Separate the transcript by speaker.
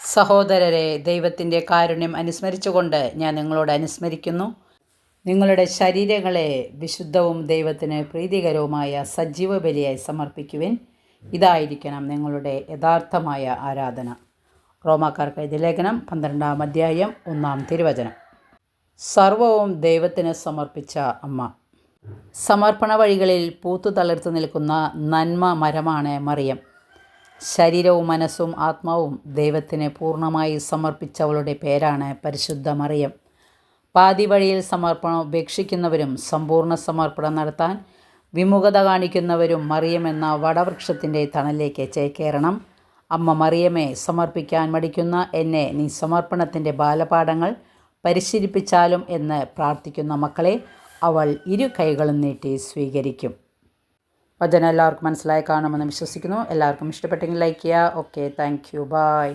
Speaker 1: സഹോദരരെ, ദൈവത്തിൻ്റെ കാരുണ്യം അനുസ്മരിച്ചുകൊണ്ട് ഞാൻ നിങ്ങളോട് അനുസ്മരിക്കുന്നു. നിങ്ങളുടെ ശരീരങ്ങളെ വിശുദ്ധവും ദൈവത്തിന് പ്രീതികരവുമായ സജീവ ബലിയായി സമർപ്പിക്കുവിൻ. ഇതായിരിക്കണം നിങ്ങളുടെ യഥാർത്ഥമായ ആരാധന. റോമാക്കാർക്ക് എഴുതിയ ലേഖനം 12-ാം അധ്യായം 1-ാം തിരുവചനം. സർവവും ദൈവത്തിന് സമർപ്പിച്ച അമ്മ. സമർപ്പണ വഴികളിൽ പൂത്തു തളിർത്തു നിൽക്കുന്ന നന്മ മരമാണ് മറിയം. ശരീരവും മനസ്സും ആത്മാവും ദൈവത്തിന് പൂർണ്ണമായി സമർപ്പിച്ചവളുടെ പേരാണ് പരിശുദ്ധ മറിയം. പാതി വഴിയിൽ സമർപ്പണം ഉപേക്ഷിക്കുന്നവരും സമ്പൂർണ്ണ സമർപ്പണം നടത്താൻ വിമുഖത കാണിക്കുന്നവരും മറിയം എന്ന വടവൃക്ഷത്തിൻ്റെ തണലിലേക്ക് ചേക്കേറണം. അമ്മ മറിയമേ, സമർപ്പിക്കാൻ മടിക്കുന്ന എന്നെ നീ സമർപ്പണത്തിൻ്റെ ബാലപാഠങ്ങൾ പരിശീലിപ്പിച്ചാലും എന്ന് പ്രാർത്ഥിക്കുന്ന മക്കളെ അവൾ ഇരു കൈകളും നീട്ടി സ്വീകരിക്കും. വചനം എല്ലാവർക്കും മനസ്സിലായി കാണുമെന്ന് വിശ്വസിക്കുന്നു. എല്ലാവർക്കും ഇഷ്ടപ്പെട്ടെങ്കിൽ ലൈക്ക് ചെയ്യുക. Okay, thank you, by.